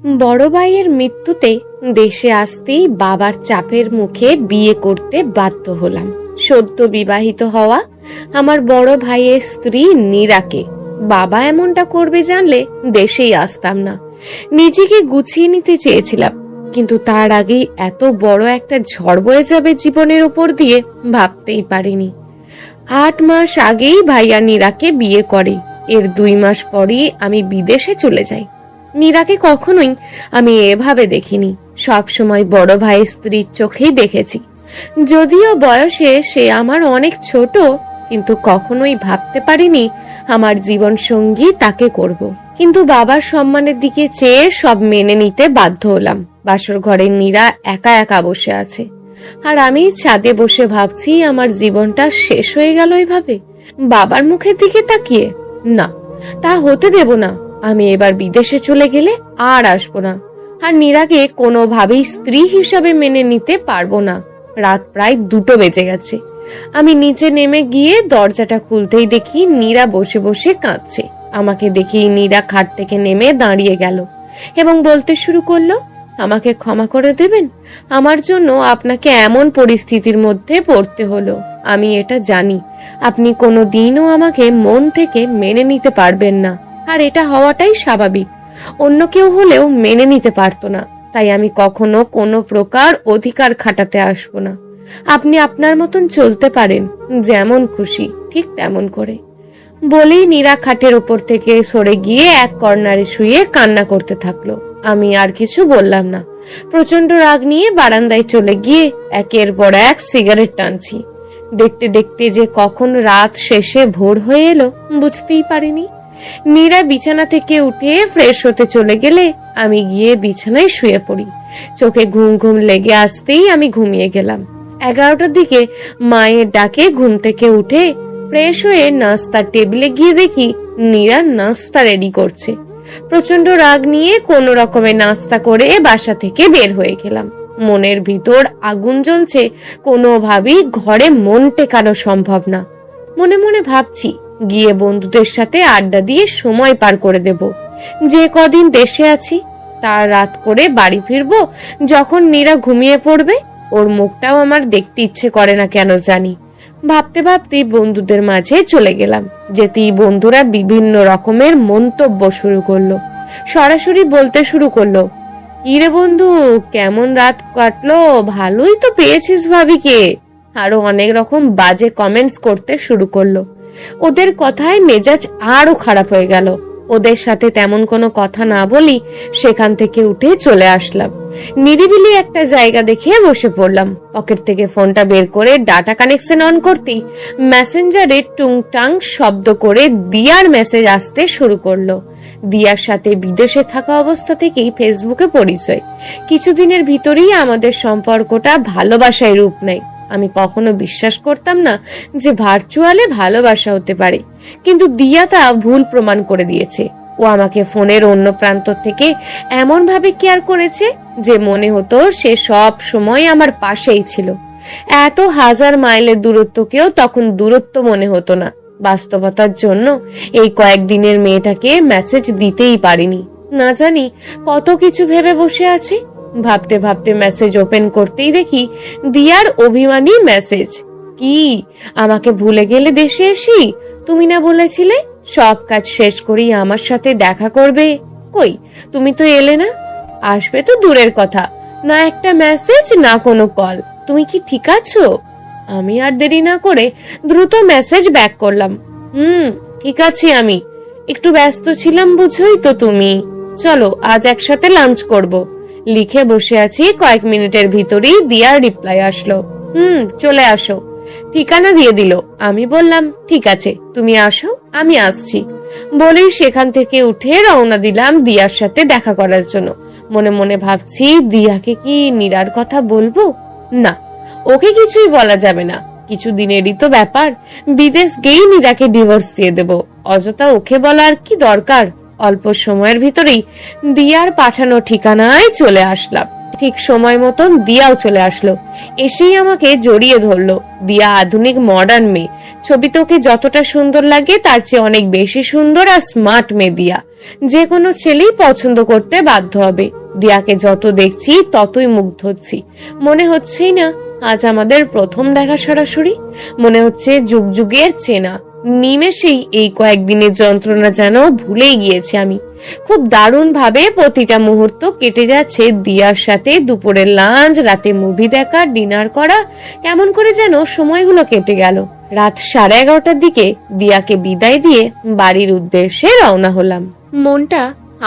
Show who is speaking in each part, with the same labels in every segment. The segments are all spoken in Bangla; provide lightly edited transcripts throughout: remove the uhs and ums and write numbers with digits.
Speaker 1: বড় ভাইয়ের মৃত্যুতে দেশে আসতেই বাবার চাপের মুখে বিয়ে করতে বাধ্য হলাম। সদ্য বিবাহিত হওয়া আমার বড় ভাইয়ের স্ত্রী নীরাকে বাবা এমনটা করবে জানলে দেশেই আসতাম না। নিজেকে গুছিয়ে নিতে চেয়েছিলাম, কিন্তু তার আগেই এত বড় একটা ঝড় বয়ে যাবে জীবনের উপর দিয়ে ভাবতেই পারিনি। 8 মাস আগেই ভাইয়া নীরাকে বিয়ে করে, এর 2 মাস পরই আমি বিদেশে চলে যাই। নীরাকে কখনোই আমি এভাবে দেখিনি, সব সময় বড় ভাইয়ের স্ত্রীর চোখেই দেখেছি। যদিও বয়সে সে আমার অনেক ছোট, কিন্তু কখনোই ভাবতে পারিনি আমার জীবন সঙ্গী তাকে করব। কিন্তু বাবার সম্মানের দিকে চেয়ে সব মেনে নিতে বাধ্য হলাম। বাসর ঘরে নীরা একা একা বসে আছে, আর আমি ছাদে বসে ভাবছি আমার জীবনটা শেষ হয়ে গেল এভাবে বাবার মুখের দিকে তাকিয়ে। না, তা হতে দেব না। আমি এবার বিদেশে চলে গেলে আর আসবো না, আর নীরাকে কোনোভাবেই স্ত্রী হিসাবে মেনে নিতে পারবো না। রাত প্রায় 2টো বেজে গেছে। আমি নিচে নেমে গিয়ে দরজাটা খুলতেই দেখি নীরা বসে বসে কাঁদছে। আমাকে দেখেই নীরা খাট থেকে নেমে দাঁড়িয়ে গেল এবং বলতে শুরু করলো, আমাকে ক্ষমা করে দেবেন, আমার জন্য আপনাকে এমন পরিস্থিতির মধ্যে পড়তে হলো। আমি এটা জানি আপনি কোনো দিনও আমাকে মন থেকে মেনে নিতে পারবেন না, আর এটা হওয়াটাই স্বাভাবিক। অন্য কেউ হলেও মেনে নিতে পারতো না, তাই আমি কখনো কোনো প্রকার অধিকার খাটাতে আসবো না। আপনি আপনার মতন চলতে পারেন, যেমন খুশি ঠিক তেমন করে। বলেই নীরা খাটের ওপর থেকে সরে গিয়ে এক কর্নারে শুয়ে কান্না করতে থাকলো। আমি আর কিছু বললাম না। প্রচন্ড রাগ নিয়ে বারান্দায় চলে গিয়ে একের পর এক সিগারেট টানছি। দেখতে দেখতে যে কখন রাত শেষে ভোর হয়ে এলো বুঝতেই পারিনি। নীরা বিছানা থেকে উঠে ফ্রেশ হতে চলে গেলে আমি গিয়ে বিছানায় শুয়ে পড়ি। চোখে ঘুম ঘুম লেগে আসতেই আমি ঘুমিয়ে গেলাম। 11টার দিকে মায়ের ডাকে ঘুম থেকে উঠে ফ্রেশ হয়ে নাস্তার টেবিলে গিয়ে দেখি নীরা নাস্তা রেডি করছে। প্রচন্ড রাগ নিয়ে কোনো রকমে নাস্তা করে বাসা থেকে বের হয়ে গেলাম। মনের ভিতর আগুন জ্বলছে, কোনোভাবেই ঘরে মন টেকানো সম্ভব না। মনে মনে ভাবছি গিয়ে বন্ধুদের সাথে আড্ডা দিয়ে সময় পার করে দেব। যে কদিন দেশে আছি তার রাত করে বাড়ি ফিরবো যখন নীরা ঘুমিয়ে পড়বে। ওর মুখটাও আমার দেখতে ইচ্ছে করে না কেন জানি। ভাবতে ভাবতে বন্ধুদের মাঝে চলে গেলাম। যেতেই বন্ধুরা বিভিন্ন রকমের মন্তব্য শুরু করলো। সরাসরি বলতে শুরু করলো, কি রে বন্ধু, কেমন রাত কাটলো, ভালোই তো পেয়েছিস ভাবিকে। আরো অনেক রকম বাজে কমেন্টস করতে শুরু করলো। ওদের কথায় মেজাজ আরো খারাপ হয়ে গেল। ওদের সাথে তেমন কোনো কথা না বলি সেখান থেকে উঠে চলে আসলাম। নিরিবিলি একটা জায়গা দেখে বসে পড়লাম। পকেট থেকে ফোনটা বের করে ডাটা কানেকশন অন করতেই মেসেঞ্জারে টুংটাং শব্দ করে দিয়ার মেসেজ আসতে শুরু করলো। দিয়ার সাথে বিদেশে থাকা অবস্থা থেকেই ফেসবুকে পরিচয়। কিছুদিনের ভিতরেই আমাদের সম্পর্কটা ভালোবাসায় রূপ নেয়। আমি কখনো বিশ্বাস করতাম না যে ভার্চুয়ালে ভালোবাসা হতে পারে, কিন্তু দিয়া তা ভুল প্রমাণ করে দিয়েছে। ও আমাকে ফোনের অন্য প্রান্ত থেকে এমন ভাবে কেয়ার করেছে যে মনে হতো সে সব সময় আমার পাশেই ছিল। এত হাজার মাইলের দূরত্বকেও তখন দূরত্ব মনে হতো না। বাস্তবতার জন্য এই কয়েকদিনের মেয়েটাকে মেসেজ দিতেই পারিনি। না জানি কত কিছু ভেবে বসে আছি। ভাবতে ভাবতে মেসেজ ওপেন করতেই দেখি দিয়ার অভিমানী মেসেজ। কি, আমাকে ভুলে গেলে দেশে এসি? তুমি না বলেছিলে সব কাজ শেষ করেই আমার সাথে দেখা করবে? কই, তুমি তো এলে না। আসবে তো দূরের কথা, না একটা মেসেজ না কোনো কল। তুমি কি ঠিক আছো? আমি আর দেরি না করে দ্রুত মেসেজ ব্যাক করলাম। ঠিক আছি, আমি একটু ব্যস্ত ছিলাম বুঝোই তো তুমি। চলো আজ একসাথে লাঞ্চ করব। লিখে বসে আছি, কয়েক মিনিটের ভিতরেই দিয়ার রিপ্লাই আসলো, চলে আসো। ঠিকানা দিয়ে দিল। আমি বললাম ঠিক আছে, তুমি আসো, আমি আসছি। বলেই সেখান থেকে উঠে রওনা দিলাম দিয়ার সাথে দেখা করার জন্য। মনে মনে ভাবছি, দিয়াকে কি নীরার কথা বলবো? না, ওকে কিছুই বলা যাবে না। কিছুদিনেরই তো ব্যাপার। বিদেশ গিয়েই নীরাকে ডিভোর্স দিয়ে দেব। অযথা ওকে বলার কি দরকার? অল্প সময়ের ভিতরেই দিয়ার পাঠানো ঠিকানায় চলে আসলাম। ঠিক সময় মতন দিয়াও চলে আসলো। এসেই আমাকে জড়িয়ে ধরলো। দিয়া আধুনিক মডার্ন মেয়ে। ছবিতে ওকে যতটা সুন্দর লাগে তার চেয়ে অনেক বেশি সুন্দর আর স্মার্ট মেয়ে দিয়া। যে কোনো ছেলেই পছন্দ করতে বাধ্য হবে। দিয়াকে যত দেখছি ততই মুগ্ধ হচ্ছি। মনে হচ্ছেই না আজ আমাদের প্রথম দেখা সরাসরি, মনে হচ্ছে যুগ যুগের চেনা। নিমেষেই এই কয়েকদিনের যন্ত্রণা যেন ভুলেই গিয়েছি আমি। খুব দারুণ ভাবে প্রতিটা মুহূর্ত কেটে যাচ্ছে দিয়ার সাথে। দুপুরের লাঞ্চ, রাতে মুভি দেখা, ডিনার করা, কেমন করে যেন সময়গুলো কেটে গেল। রাত 11:30টার দিকে দিয়াকে বিদায় দিয়ে বাড়ির উদ্দেশ্যে রওনা হলাম। মনটা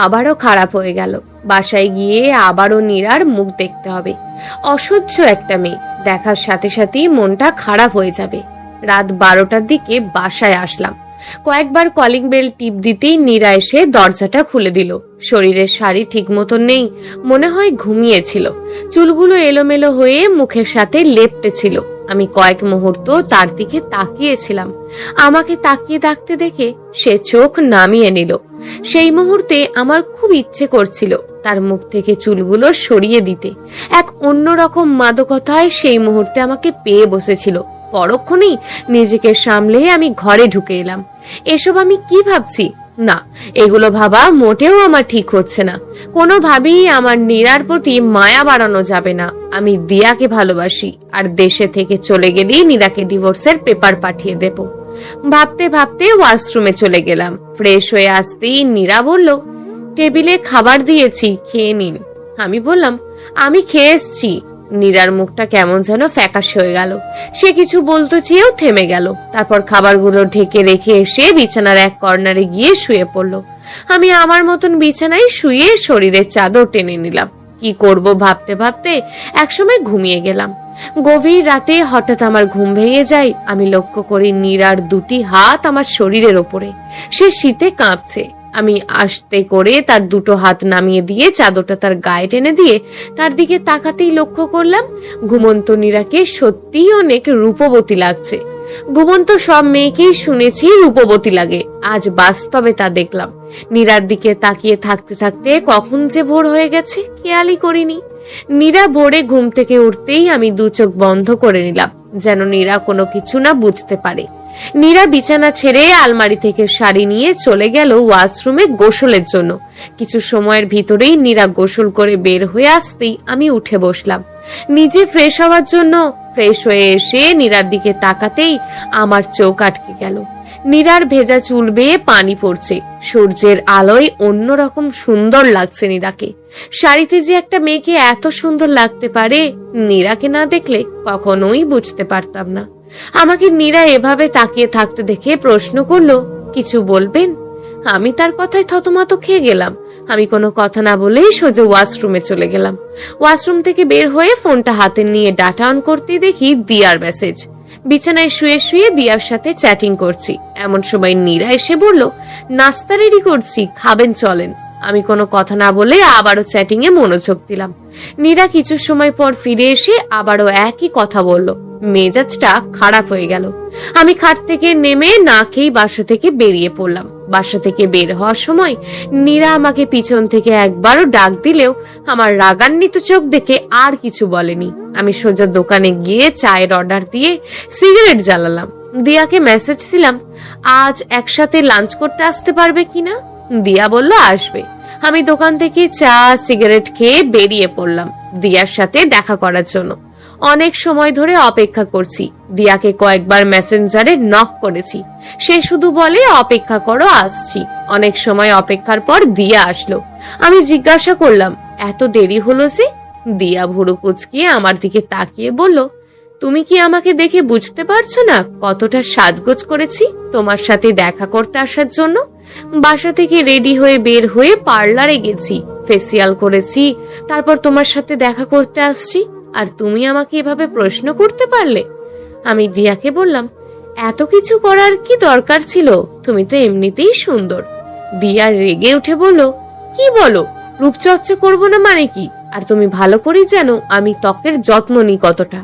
Speaker 1: আবারও খারাপ হয়ে গেল। বাসায় গিয়ে আবারও নীরার মুখ দেখতে হবে। অসহ্য একটা মেয়ে, দেখার সাথে সাথেই মনটা খারাপ হয়ে যাবে। রাত 12টার দিকে বাসায় আসলাম। কয়েকবার কলিং বেল টিপ দিতেই নীরা এসে দরজাটা খুলে দিল। শরীরের শাড়ি ঠিক মতন নেই, মনে হয় ঘুমিয়েছিল। চুলগুলো এলোমেলো হয়ে মুখের সাথে লেপ্টে ছিল। আমি কয়েক মুহূর্ত তার দিকে তাকিয়েছিলাম। আমাকে তাকিয়ে থাকতে দেখে সে চোখ নামিয়ে নিল। সেই মুহূর্তে আমার খুব ইচ্ছে করছিল তার মুখ থেকে চুলগুলো সরিয়ে দিতে। এক অন্যরকম মাদকতায় সেই মুহূর্তে আমাকে পেয়ে বসেছিল। পরক্ষণেই নিজেকে সামলে আমি ঘরে ঢুকে এলাম। এসব আমি কি ভাবছি? না, এগুলো ভাবা মোটেও আমার ঠিক হচ্ছে না। কোনোভাবেই আমার নীরার প্রতি মায়া বাড়ানো যাবে না। আমি দিয়াকে ভালোবাসি, আর দেশে থেকে চলে গেলেই নীরাকে ডিভোর্সের পেপার পাঠিয়ে দেব। ভাবতে ভাবতে ওয়াশরুমে চলে গেলাম। ফ্রেশ হয়ে আসতেই নীরা বলল, টেবিলে খাবার দিয়েছি, খেয়ে নিন। আমি বললাম, আমি খেয়ে এসছি। নীরার মুখটা কেমন যেন ফ্যাকাশে হয়ে গেল। সে কিছু বলতে চেয়েও থেমে গেল। তারপর খাবারগুলো ঢেকে রেখে এসে বিছানার এক কর্নারে গিয়ে শুয়ে পড়ল। আমি আমার মতন বিছানায় শুয়ে শরীরের চাদর টেনে নিলাম। কি করব ভাবতে ভাবতে একসময় ঘুমিয়ে গেলাম। গভীর রাতে হঠাৎ আমার ঘুম ভেঙে যায়। আমি লক্ষ্য করি নীরার দুটি হাত আমার শরীরের ওপরে। সে শীতে কাঁপছে। আমি আস্তে করে তার দুটো হাত নামিয়ে দিয়ে চাদরটা তার গায়ে টেনে দিয়ে তার দিকে তাকাতেই লক্ষ্য করলাম ঘুমন্ত নীরাকে সত্যিই অনেক রূপবতী লাগছে। ঘুমন্ত সব মেয়েকেই শুনেছি রূপবতী লাগে, আজ বাস্তবে তা দেখলাম। নীরার দিকে তাকিয়ে থাকতে থাকতে কখন যে ভোর হয়ে গেছে খেয়ালই করিনি। নীরা ভোরে ঘুম থেকে উঠতেই আমি দু চোখ বন্ধ করে নিলাম, যেন নীরা কোনো কিছু না বুঝতে পারে। নীরা বিছানা ছেড়ে আলমারি থেকে শাড়ি নিয়ে চলে গেল ওয়াশরুমে গোসলের জন্য। কিছু সময়ের ভিতরেই নীরা গোসল করে বের হয়ে আসতেই আমি উঠে বসলাম নিজে ফ্রেশ হওয়ার জন্য। ফ্রেশ হয়ে এসে নীরার দিকে তাকাতেই আমার চোখ আটকে গেল। নীরার ভেজা চুল বেয়ে পানি পড়ছে। সূর্যের আলোয় অন্যরকম সুন্দর লাগছে নীরাকে। শাড়িতে যে একটা মেয়েকে এত সুন্দর লাগতে পারে, নীরাকে না দেখলে কখনোই বুঝতে পারতাম না। আমাকে নীরা এভাবে তাকিয়ে থাকতে দেখে প্রশ্ন করলো, কিছু বলবেন? আমি তার কথায় থতমত খেয়ে গেলাম। আমি কোনো কথা না বলেই সোজা ওয়াশরুমে চলে গেলাম। ওয়াশরুম থেকে বের হয়ে ফোনটা হাতে নিয়ে ডাটা অন করতে দেখি দিয়ার মেসেজ। বিছানায় শুয়ে শুয়ে দিয়ার সাথে চ্যাটিং করছি। এমন সময় নীরা এসে বলল, নাস্তা রেডি করছি, খাবেন চলেন। আমি কোনো কথা না বলে আবারও চ্যাটিং এ মনোযোগ দিলাম। নীরা কিছু সময় পর ফিরে এসে আবারও একই কথা বলল। মেজাজটা খারাপ হয়ে গেল। আমি খাট থেকে নেমে না খেয়েই বাসা থেকে বেরিয়ে পড়লাম। বাসা থেকে বের হওয়ার সময় নীরা আমাকে পিছন থেকে একবারও ডাক দিলেও আমার রাগান্বিত চোখ দেখে আর কিছু বলেনি। আমি সোজা দোকানে গিয়ে চায়ের অর্ডার দিয়ে সিগারেট জ্বালালাম। দিয়াকে মেসেজ দিলাম, আজ একসাথে লাঞ্চ করতে আসতে পারবে কিনা। দিয়া বলল আসবে। আমি দোকান থেকে চা সিগারেট খেয়ে বেরিয়ে পড়লাম দিয়ার সাথে দেখা করার জন্য। অনেক সময় ধরে অপেক্ষা করছি। দিয়াকে কয়েকবার মেসেঞ্জারে নক করেছি, সে শুধু বলে অপেক্ষা করো, আসছি। অনেক সময় অপেক্ষার পর দিয়া আসলো। আমি জিজ্ঞাসা করলাম, এত দেরি হলো যে? দিয়া ভুরু কুচকিয়ে আমার দিকে তাকিয়ে বলল, তুমি কি আমাকে দেখে বুঝতে পারছো না কতটা সাজগোজ করেছি তোমার সাথে দেখা করতে আসার জন্য? বাসা থেকে রেডি হয়ে বের হয়ে পার্লারে গেছি, ফেসিয়াল করেছি, তারপর তোমার সাথে দেখা করতে আসছি, আর তুমি আমাকে এভাবে প্রশ্ন করতে পারলে? আমি দিয়াকে বললাম, এত কিছু করার কি দরকার ছিল? তুমি তো এমনিতেই সুন্দর। দিয়া রেগে উঠে বলল, কি বলো? রূপচর্চা করবো না মানে কি? আর তুমি ভালো করেই জানো আমি ত্বকের যত্ন নিই কতটা।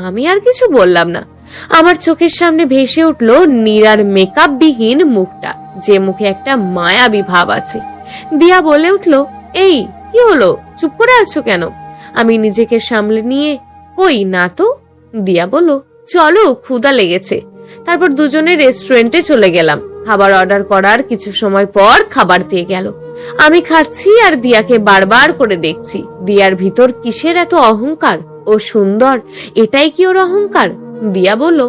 Speaker 1: আমি আর কিছু বললাম না। আমার চোখের সামনে ভেসে উঠলো নীরার মেকআপ বিহীন মুখটা, যে মুখে একটা মায়াবী ভাব আছে। দিয়া বলে উঠলো, এই কি হলো, চুপ করে আছো কেন? আমি নিজেকে সামলে নিয়ে, কই না তো। দিয়া বলল, চলো ক্ষুধা লেগেছে। তারপর দুজনে রেস্টুরেন্টে চলে গেলাম। খাবার অর্ডার করার কিছু সময় পর খাবার দিয়ে গেল। আমি খাচ্ছি আর দিয়াকে বারবার করে দেখছি। দিয়ার ভিতর কিসের এত অহংকার? ও সুন্দর, এটাই কি ওর অহংকার? দিয়া বলল,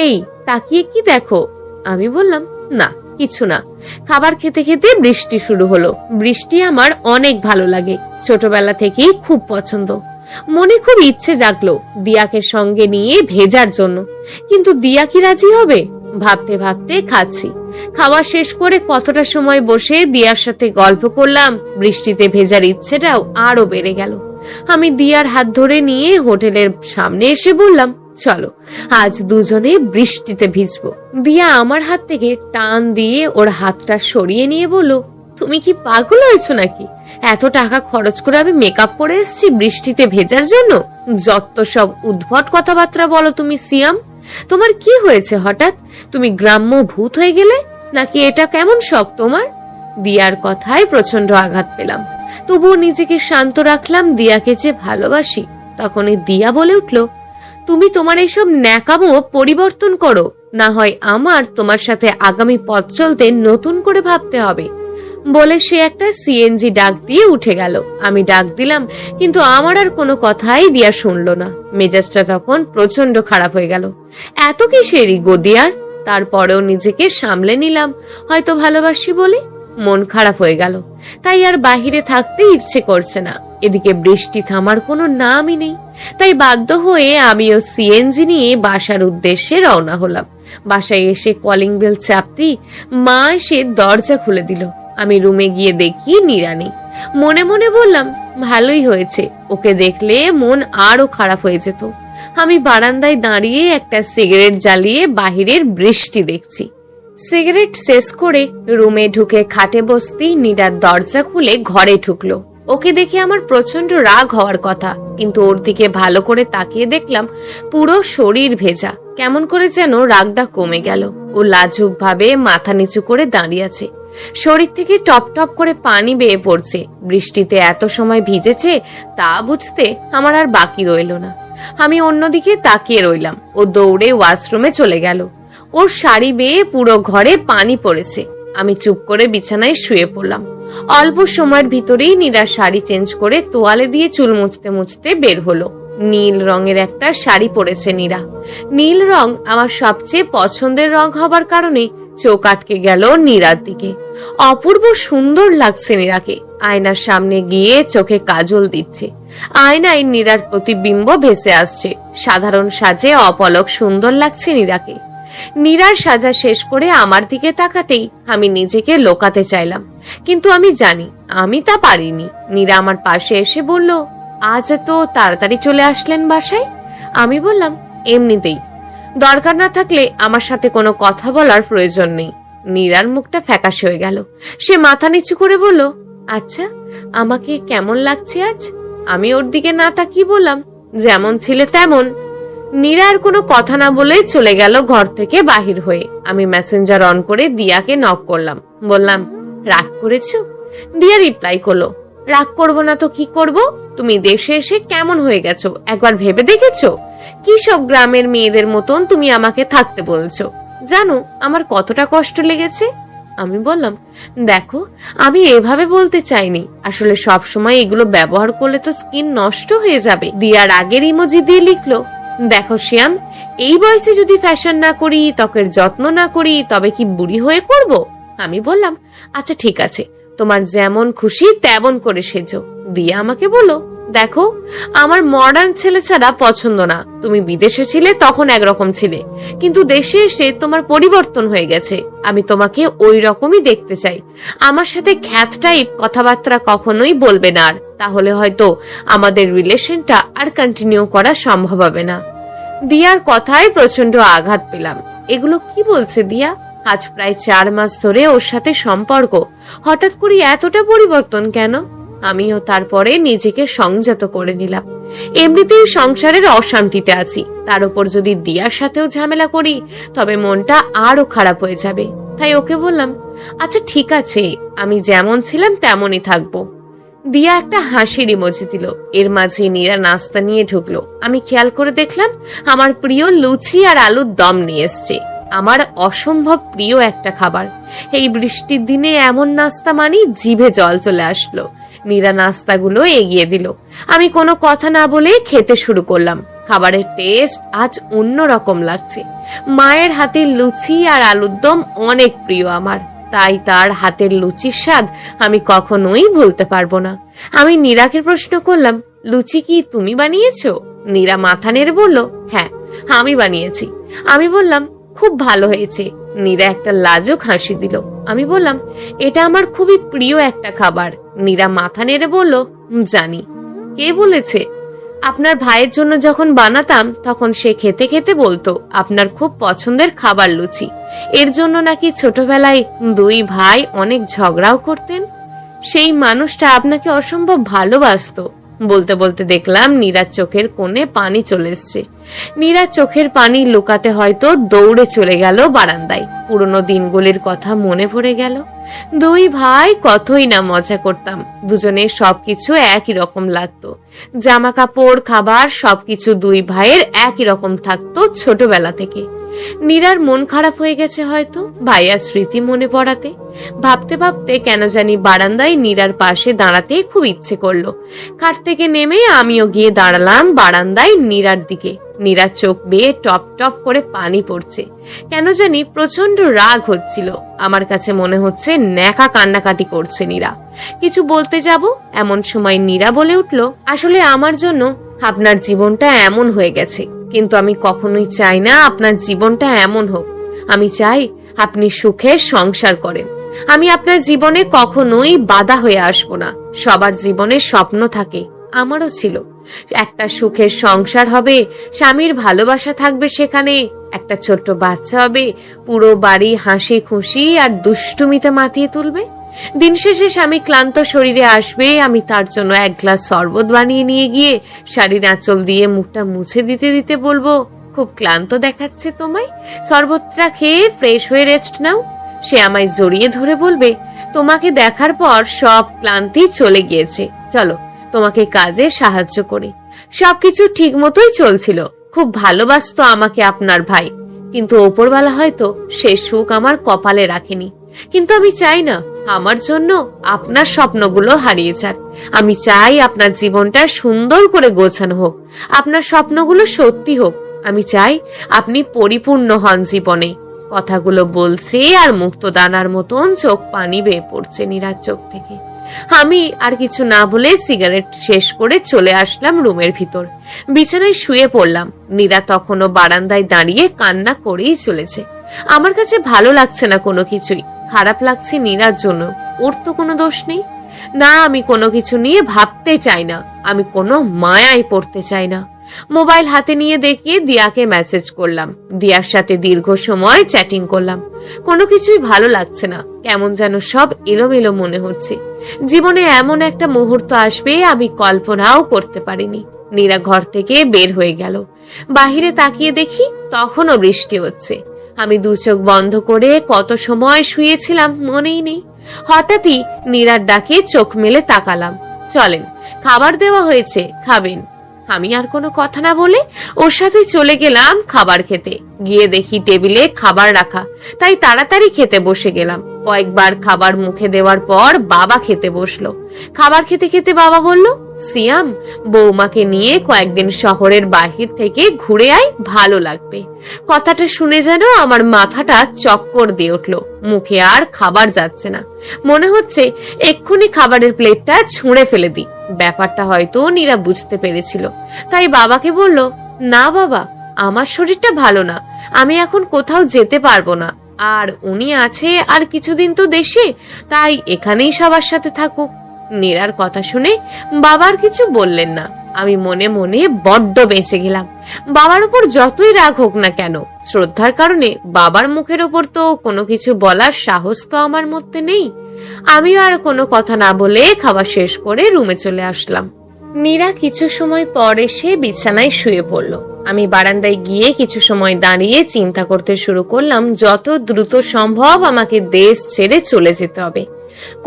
Speaker 1: এই তাকিয়ে কি দেখো? আমি বললাম, না কিছু না। খাবার খেতে খেতে বৃষ্টি শুরু হলো। বৃষ্টি আমার অনেক ভালো লাগে, ছোটবেলা থেকেই খুব পছন্দ। মনে খুব ইচ্ছে জাগলো দিয়াকে সঙ্গে নিয়ে ভেজার জন্য, কিন্তু দিয়া কি রাজি হবে? ভাবতে ভাবতে খাচ্ছি। খাওয়া শেষ করে কতটা সময় বসে দিয়ার সাথে গল্প করলাম, বৃষ্টিতে ভেজার ইচ্ছেটাও আরো বেড়ে গেল। আমি দিয়ার হাত ধরে নিয়ে হোটেলের সামনে এসে বললাম, চলো আজ দুজনে বৃষ্টিতে ভিজবো। দিয়া আমার হাত থেকে টান দিয়ে ওর হাতটা সরিয়ে নিয়ে বলল, তুমি কি পাগল হয়েছো নাকি? এত টাকা খরচ করে আমি মেকআপ করে এসেছি বৃষ্টিতে ভেজার জন্য? যত সব উদ্ভট কথাবার্তা বলো তুমি সিয়াম। তোমার কি হয়েছে হঠাৎ? তুমি গ্রাম্য ভূত হয়ে গেলে নাকি? এটা কেমন শখ তোমার? দিয়ার কথায় প্রচন্ড আঘাত পেলাম, তবুও নিজেকে শান্ত রাখলাম। দিয়াকে যে ভালোবাসি। তখনই দিয়া বলে উঠল, তুমি তোমার এইসব ন্যাকামো পরিবর্তন করো, না হয় আমার তোমার সাথে আগামী পথ চলতে নতুন করে ভাবতে হবে। বলে সে একটা সিএনজি ডাক দিয়ে উঠে গেল। আমি ডাক দিলাম, কিন্তু আমার আর কোনো কথাই দিয়া শুনলো না। মেজাজটা তখন প্রচন্ড খারাপ হয়ে গেল। এত কিসেরই গদিয়ার? তারপরেও নিজেকে সামলে নিলাম, হয়তো ভালোবাসি বলে। মন খারাপ হয়ে গেল, তাই আর বাহিরে থাকতে ইচ্ছে করছে না। এদিকে বৃষ্টি থামার কোনো নামই নেই, তাই বাধ্য হয়ে আমিও সিএনজি নিয়ে বাসার উদ্দেশ্যে রওনা হলাম। বাসায় এসে কলিং বেল চাপতেই মা এসে দরজা খুলে দিল। আমি রুমে গিয়ে দেখি নীরা নেই। মনে মনে বললাম, ভালোই হয়েছে, ওকে দেখলে মন আরো খারাপ হয়ে যেত। আমি বারান্দায় দাঁড়িয়ে একটা সিগারেট জ্বালিয়ে বাহিরের বৃষ্টি দেখছি। সিগারেট শেষ করে রুমে ঢুকে খাটে বসতেই নীরার দরজা খুলে ঘরে ঢুকলো। ওকে দেখে আমার প্রচন্ড রাগ হওয়ার কথা, কিন্তু ওর দিকে ভালো করে তাকিয়ে দেখলাম পুরো শরীর ভেজা। কেমন করে যেন রাগটা কমে গেল। ও লাজুক ভাবে মাথা নিচু করে দাঁড়িয়ে আছে। শরীর থেকে টপ টপ করে পানি বেয়ে পড়ছে। বৃষ্টিতে এত সময় ভিজেছে তা বুঝতে আমার আর বাকি রইল না। আমি অন্যদিকে তাকিয়ে রইলাম। ও দৌড়ে ওয়াশরুমে চলে গেল। ওর শাড়ি বেয়ে পুরো ঘরে পানি পড়েছে। আমি চুপ করে বিছানায় শুয়ে পড়লাম। অল্প সময়ের ভিতরেই নীরা শাড়ি চেঞ্জ করে তোয়ালে দিয়ে চুল মুছতে মুছতে বের হলো। নীল রঙের একটা শাড়ি পরেছে নীরা। নীল রং আমার সবচেয়ে পছন্দের রং হবার কারণে চোখ আটকে গেল নীরার দিকে। অপূর্ব সুন্দর লাগছে নীরাকে। আয়নার সামনে গিয়ে চোখে কাজল দিচ্ছে। আয়নায় নীরার প্রতিবিম্ব ভেসে আসছে। সাধারণ সাজে অপলক সুন্দর লাগছে নীরাকে। নীরার সাজা শেষ করে আমার দিকে তাকাতেই আমি নিজেকে লোকাতে চাইলাম, কিন্তু আমি জানি আমি তা পারিনি। নীরা আমার পাশে এসে বলল, আজ এত তাড়াতাড়ি চলে আসলেন বাসায়? আমি বললাম, এমনিতেই। দরকার না থাকলে আমার সাথে কোনো কথা বলার প্রয়োজন নেই। নীরার মুখটা ফ্যাকাশে হয়ে গেল। সে মাথা নিচু করে বলল, আচ্ছা আমাকে কেমন লাগছে আজ? আমি ওর দিকে না তাকিয়ে বললাম, যেমন ছিলে তেমন। নীরা আর কোনো কথা না বলে চলে গেল ঘর থেকে বাহির হয়ে। আমি মেসেঞ্জার অন করে দিয়াকে নক করলাম। বললাম, রাগ করেছো? দিয়া রিপ্লাই করলো, রাগ করবো না তো কি করব? তুমি দেশে এসে কেমন হয়ে গেছো একবার ভেবে দেখেছো? কি সব গ্রামের মেয়েদের মতন তুমি আমাকে থাকতে বলছো? জানো আমার কতটা কষ্ট লেগেছে? আমি বললাম, দেখো আমি এভাবে বলতে চাইনি, আসলে সব সময় এগুলো ব্যবহার করলে তো স্কিন নষ্ট হয়ে যাবে। দিয়া রাগের ইমোজি দিয়ে লিখলো, দেখো শ্যাম, এই বয়সে যদি ফ্যাশন না করি, ত্বকের যত্ন না করি, তবে কি বুড়ি হয়ে করব? আমি বললাম, আচ্ছা ঠিক আছে, তোমার যেমন খুশি তেমন করে সেজো। দিয়া আমাকে বলো, দেখো আমার মডার্ন ছেলে ছাড়া পছন্দ না। তুমি বিদেশে ছিলে তখন একরকম ছিলে, কিন্তু দেশে এসে তোমার পরিবর্তন হয়ে গেছে। আমি তোমাকে ওই রকমই দেখতে চাই। আমার সাথে খ্যাত টাইপ কথাবার্তা কখনোই বলবে না, আর তাহলে হয়তো আমাদের রিলেশনটা আর কন্টিনিউ করা সম্ভব হবে না। দিয়ার কথায় প্রচন্ড আঘাত পেলাম। এগুলো কি বলছে দিয়া? আজ প্রায় 4 মাস ধরে ওর সাথে সম্পর্ক, হঠাৎ করে এতটা পরিবর্তন কেন? আমিও তারপরে নিজেকে সংযত করে নিলাম। এমনিতেই সংসারের অশান্তিতে আছি, তার উপর যদি দিয়ার সাথেও ঝামেলা করি তবে মনটা আরো খারাপ হয়ে যাবে। তাই ওকে বললাম, আচ্ছা ঠিক আছে, আমি যেমন ছিলাম তেমনই থাকবো। দিয়া একটা হাসির ইমোজি দিল। এর মাঝে নীরা নাস্তা নিয়ে ঢুকলো। আমি খেয়াল করে দেখলাম আমার প্রিয় লুচি আর আলুর দম নিয়ে এসছে। আমার অসম্ভব প্রিয় একটা খাবার। এই বৃষ্টির দিনে এমন নাস্তা মানি জিভে জল চলে আসলো। নীরা নাস্তাগুলো এগিয়ে দিল। আমি কোনো কথা না বলে খেতে শুরু করলাম। খাবারের টেস্ট আজ অন্য রকম লাগছে। মায়ের হাতের লুচি আর আলুর দম অনেক প্রিয় আমার, তাই তার হাতের লুচির স্বাদ আমি কখনোই ভুলতে পারবো না। আমি নীরাকে প্রশ্ন করলাম, লুচি কি তুমি বানিয়েছো? নীরা মাথা নেড়ে বলল, হ্যাঁ আমি বানিয়েছি। আমি বললাম, খুব ভালো হয়েছে। নীরা একটা লাজুক হাসি দিল। আমি বললাম, এটা আমার খুবই প্রিয় একটা খাবার। নীরা মাথা নেড়ে বলল, জানি। কে বলেছে? আপনার ভাইয়ের জন্য যখন বানাতাম তখন সে খেতে খেতে বলতো আপনার খুব পছন্দের খাবার লুচি। এর জন্য নাকি ছোটবেলায় দুই ভাই অনেক ঝগড়াও করতেন। সেই মানুষটা আপনাকে অসম্ভব ভালোবাসতো। বলতে বলতে দেখলাম নীরার চোখের কোণে পানি চলে এসছে। নীরার চোখের পানি লুকাতে হয়তো দৌড়ে চলে গেল বারান্দায়। পুরনো দিনগুলির কথা মনে পড়ে গেল। দুই ভাই কতই না মজা করতাম। দুজনের সবকিছু একই রকম লাগতো। জামা কাপড়, খাবার সবকিছু দুই ভাইয়ের একই রকম থাকতো ছোটবেলা থেকে। নীরার মন খারাপ হয়ে গেছে হয়তো ভাইয়ার স্মৃতি মনে পড়াতে। ভাবতে ভাবতে কেন জানি বারান্দায় নীরার পাশে দাঁড়াতে খুব ইচ্ছে করলো। খাট থেকে নেমে আমিও গিয়ে দাঁড়ালাম বারান্দায় নীরার দিকে। নীরার চোখ বেয়ে টপ টপ করে পানি পড়ছে। কেন জানি প্রচন্ড রাগ হচ্ছিল। আমার কাছে মনে হচ্ছে ন্যাকা কান্নাকাটি করছে নীরা। কিছু বলতে যাব এমন সময় নীরা বলে উঠল, আসলে আমার জন্য আপনার জীবনটা এমন হয়ে গেছে, কিন্তু আমি কখনোই চাই না আপনার জীবনটা এমন হোক। আমি চাই আপনি সুখে সংসার করেন। আমি আপনার জীবনে কখনোই বাধা হয়ে আসবো না। সবার জীবনে স্বপ্ন থাকে, আমারও ছিল। একটা সুখের সংসার হবে, স্বামীর ভালোবাসা থাকবে সেখানে, একটা ছোট্ট বাচ্চা হবে, পুরো বাড়ি হাসি খুশি আর দুষ্টুমিতে মাতিয়ে তুলবে। দিন শেষে স্বামী ক্লান্ত শরীরে আসবে, আমি তার জন্য এক গ্লাস শরবত বানিয়ে নিয়ে গিয়ে শাড়ির আঁচল দিয়ে মুখটা মুছে দিতে দিতে বলবো, খুব ক্লান্ত দেখাচ্ছে তোমায়, শরবতটা খেয়ে ফ্রেশ হয়ে রেস্ট নাও। সে আমায় জড়িয়ে ধরে বলবে, তোমাকে দেখার পর সব ক্লান্তি চলে গিয়েছে, চলো তোমাকে কাজে সাহায্য করি। সবকিছু ঠিক মতোই চলছিল। খুব ভালোবাসতো আমাকে আপনার ভাই, কিন্তু ওপরওয়ালা হয়তো সে সুখ আমার কপালে রাখেনি। কিন্তু আমি চাই না আমার জন্য আপনার স্বপ্নগুলো হারিয়ে যাক। আমি চাই আপনার জীবনটা সুন্দর করে গোছানো হোক, আপনার স্বপ্নগুলো সত্যি হোক। আমি চাই আপনি পরিপূর্ণ হন জীবনে। কথাগুলো বলছে আর মুক্তদানার মতন চোখ পানি বেয়ে পড়ছে নীরার চোখ থেকে। আমি আর কিছু না বলে সিগারেট শেষ করে চলে আসলাম রুমের ভিতর। বিছানায় শুয়ে পড়লাম। নীরা তখনও বারান্দায় দাঁড়িয়ে কান্না করেই চলেছে। আমার কাছে ভালো লাগছে না কোনো কিছুই। খারাপ লাগছে নীরার জন্য। ওর তো কোনো দোষ নেই। না, আমি কোনো কিছু নিয়ে ভাবতে চাই না। আমি কোনো মায়ায় পড়তে চাই না। মোবাইল হাতে নিয়ে দেখিয়ে দিয়াকে মেসেজ করলাম। দিয়ার সাথে দীর্ঘ সময় চ্যাটিং করলাম। কোনো কিছুই ভালো লাগছে না। কেমন যেন সব এলোমেলো মনে হচ্ছে। জীবনে এমন একটা মুহূর্ত আসবে আমি কল্পনাও করতে পারিনি। নীরা ঘর থেকে বের হয়ে গেল। বাহিরে তাকিয়ে দেখি তখনও বৃষ্টি হচ্ছে। আমি দু চোখ বন্ধ করে কত সময় শুয়েছিলাম মনেই নেই। হঠাৎই নীরার ডাকে চোখ মেলে তাকালাম। চলেন, খাবার দেওয়া হয়েছে, খাবেন। আমি আর কোনো কথা না বলে ওর সাথে চলে গেলাম খাবার খেতে। গিয়ে দেখি টেবিলে খাবার রাখা, তাই তাড়াতাড়ি খেতে বসে গেলাম। কয়েকবার খাবার মুখে দেওয়ার পর বাবা খেতে বসলো। খাবার খেতে খেতে বাবা বলল, সিয়াম, বৌমাকে নিয়ে কয়েকদিন শহরের বাহির থেকে ঘুরে আয়, ভালো লাগবে। কথাটা শুনে যেন আমার মাথাটা চক্কর দিয়ে উঠলো। মুখে আর খাবার যাচ্ছে না। মনে হচ্ছে এক্ষুনি খাবারের প্লেটটা ছুঁড়ে ফেলে দিই। ব্যাপারটা হয়তো নীরা বুঝতে পেরেছিল, তাই বাবাকে বলল, না বাবা, আমার শরীরটা ভালো না, আমি এখন কোথাও যেতে পারবো না। আর উনি আছে আর কিছুদিন তো দেশে, তাই এখানেই সবার সাথে থাকুক। নীরার কথা শুনে বাবার কিছু বললেন না। আমি মনে মনে বড্ড বেঁচে গেলাম। বাবার উপর যতই রাগ হোক না কেন, শ্রদ্ধার কারণে বাবার মুখের ওপর তো কোনো কিছু বলার সাহস তো আমার মধ্যে নেই। আমিও আর কোনো কথা না বলে খাওয়া শেষ করে রুমে চলে আসলাম। নীরা কিছু সময় পর এসে বিছানায় শুয়ে পড়ল। আমি বারান্দায় গিয়ে কিছু সময় দাঁড়িয়ে চিন্তা করতে শুরু করলাম, যত দ্রুত সম্ভব আমাকে দেশ ছেড়ে চলে যেতে হবে।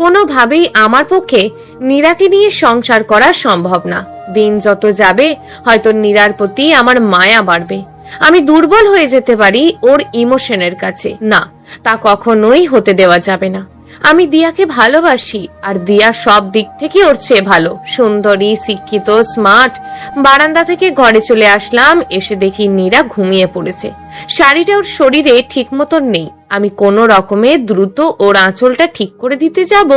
Speaker 1: কোনোভাবেই আমার পক্ষে নীরাকে নিয়ে সংসার করা সম্ভব না। দিন যত যাবে হয়তো নীরার প্রতি আমার মায়া বাড়বে। আমি দুর্বল হয়ে যেতে পারি ওর ইমোশনের কাছে। না, তা কখনোই হতে দেওয়া যাবে না। আমি দিয়াকে ভালোবাসি, আর দিয়া সব দিক থেকে ওর চেয়ে ভালো, সুন্দরী, শিক্ষিত, স্মার্ট। বারান্দা থেকে ঘরে চলে আসলাম, এসে দেখি নীরা ঘুমিয়ে পড়েছে। শাড়িটা ওর শরীরে ঠিক মতন নেই। আমি কোনো রকমে দ্রুত ওর আঁচলটা ঠিক করে দিতে যাব,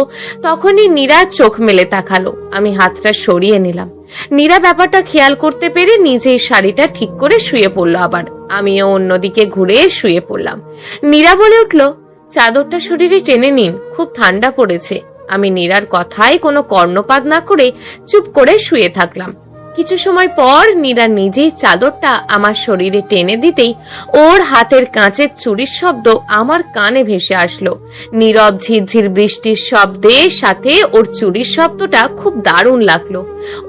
Speaker 1: তখনই নীরা চোখ মেলে তাকালো। আমি হাতটা সরিয়ে নিলাম। নীরা ব্যাপারটা খেয়াল করতে পেরে নিজেই শাড়িটা ঠিক করে শুয়ে পড়লো। আবার আমিও অন্যদিকে ঘুরে শুয়ে পড়লাম। নীরা বলে উঠলো, চাদরটা শরীরে টেনে নিন, খুব ঠান্ডা পড়েছে। আমি নীরার কথায় কোনো কর্ণপাত না করে চুপ করে শুয়ে থাকলাম। কিছু সময় পর নীরা নিজেই চাদরটা আমার শরীরে টেনে দিতেই ওর হাতের কাঁচের চুরির শব্দ আমার কানে ভেসে আসলো। নীরব ঝিরঝির বৃষ্টির শব্দের সাথে ওর চুরির শব্দটা খুব দারুণ লাগলো।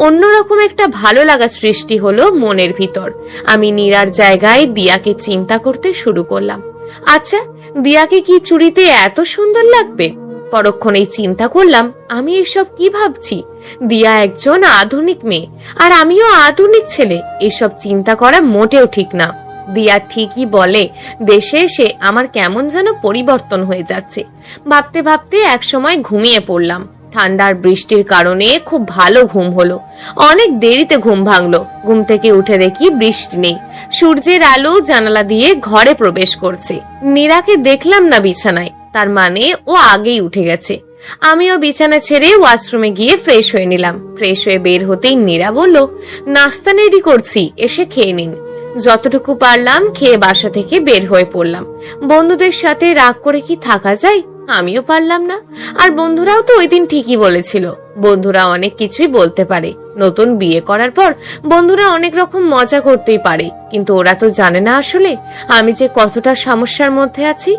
Speaker 1: অন্যরকম একটা ভালো লাগা সৃষ্টি হলো মনের ভিতর। আমি নীরার জায়গায় দিয়াকে চিন্তা করতে শুরু করলাম। আচ্ছা, দিয়াকে কি চুড়িতে এত সুন্দর লাগবে? পরক্ষণেই চিন্তা করলাম, আমি এসব কি ভাবছি? দিয়া একজন আধুনিক মেয়ে, আর আমিও আধুনিক ছেলে। এসব চিন্তা করা মোটেও ঠিক না। দিয়া ঠিকই বলে, দেশে এসে আমার কেমন যেন পরিবর্তন হয়ে যাচ্ছে। ভাবতে ভাবতে একসময় ঘুমিয়ে পড়লাম। ঠান্ডার বৃষ্টির কারণে খুব ভালো ঘুম হলো। অনেক দেরিতে ঘুম ভাঙলো। ঘুম থেকে উঠে দেখি বৃষ্টি নেই। সূর্যের আলো জানালা দিয়ে ঘরে প্রবেশ করছে। নীরাকে দেখলাম না বিছানায়, তার মানে ও আগেই উঠে গেছে। আমিও বিছানা ছেড়ে ওয়াশরুমে গিয়ে ফ্রেশ হয়ে নিলাম। ফ্রেশ হয়ে বের হতেই নীরা বলল, নাস্তা রেডি করছি, এসে খেয়ে নিন। যতটুকু পারলাম খেয়ে বাসা থেকে বের হয়ে পড়লাম। বন্ধুদের সাথে রাগ করে কি থাকা যায়? আমিও পারলাম না। আর বন্ধুরাও তো ওই দিন ঠিকই বলেছিল, বন্ধুরা অনেক কিছুই বলতে পারে। নতুন বিয়ে করার পর বন্ধুরা অনেক রকম মজা করতেই পারে, কিন্তু ওরা তো জানে না আসলে আমি যে কতটা সমস্যার মধ্যে আছি।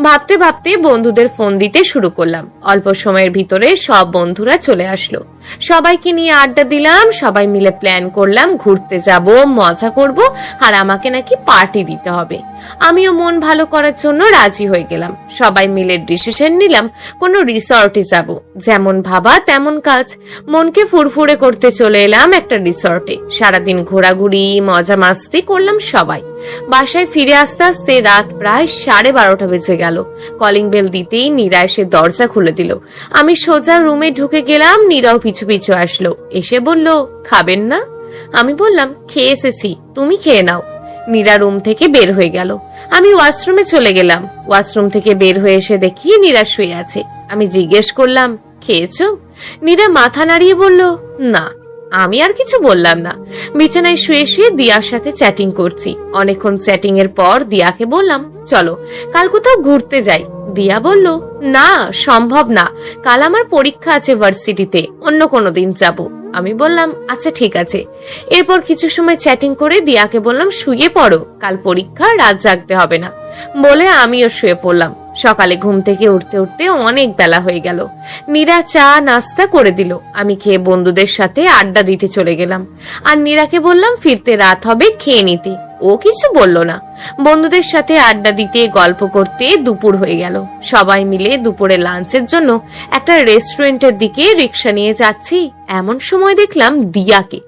Speaker 1: ভাবতে ভাবতে বন্ধুদের ফোন দিতে শুরু করলাম। অল্প সময়ের ভিতরে সব বন্ধুরা চলে আসলো। সবাইকে নিয়ে আড্ডা দিলাম। সবাই মিলে প্ল্যান করলাম ঘুরতে যাব, মজা করব, আর আমাকে নাকি পার্টি দিতে হবে। আমিও মন ভালো করার জন্য রাজি হয়ে গেলাম। সবাই মিলে ডিসিশন নিলাম কোনো রিসর্টে যাব। যেমন ভাবা তেমন কাজ। মনকে ফুরফুরে করতে চলে এলাম একটা রিসর্টে। সারাদিন ঘোরাঘুরি, মজা মাস্তি করলাম সবাই। বাসায় ফিরে আসতে আসতে রাত প্রায় 12:30 বেজে গেল। কলিং বেল দিতেই নীরা এসে দরজা খুলে দিল। আমি সোজা রুমে ঢুকে গেলাম। নীরাও পিছু পিছু আসলো। এসে বলল, খাবেন না? আমি বললাম, খেয়ে এসেছি, তুমি খেয়ে নাও। নীরা রুম থেকে বের হয়ে গেল। আমি ওয়াশরুমে চলে গেলাম। ওয়াশরুম থেকে বের হয়ে এসে দেখি নীরা শুয়ে আছে। আমি জিজ্ঞেস করলাম, খেয়েছো? নীরা মাথা নাড়িয়ে বলল, না। আমি আর কিছু বললাম না। বিছানায় শুয়ে শুয়ে দিয়ার সাথে চ্যাটিং করছি। অনেকক্ষণ চ্যাটিং এর পর দিয়াকে বললাম, চলো কাল কোথাও ঘুরতে যাই। দিয়া বলল, না, সম্ভব না, কাল আমার পরীক্ষা আছে ভার্সিটিতে, অন্য কোনো দিন যাব। আমি বললাম, আচ্ছা ঠিক আছে। এরপর কিছু সময় চ্যাটিং করে দিয়াকে বললাম, শুয়ে পড়ো, কাল পরীক্ষা, রাত জাগতে হবে না। বলে আমিও শুয়ে পড়লাম। সকালে ঘুম থেকে উঠতে উঠতে অনেক বেলা হয়ে গেল। নীরা চা নাস্তা করে দিল। আমি খেয়ে বন্ধুদের সাথে আড্ডা দিতে চলে গেলাম। আর নীরাকে বললাম ফিরতে রাত হবে, খেয়ে নিতে। ও কিছু বলল না। বন্ধুদের সাথে আড্ডা দিতে গল্প করতে দুপুর হয়ে গেল। সবাই মিলে দুপুরে লাঞ্চের জন্য একটা রেস্টুরেন্টের দিকে রিক্সা নিয়ে যাচ্ছি। এমন সময় দেখলাম দিয়াকে।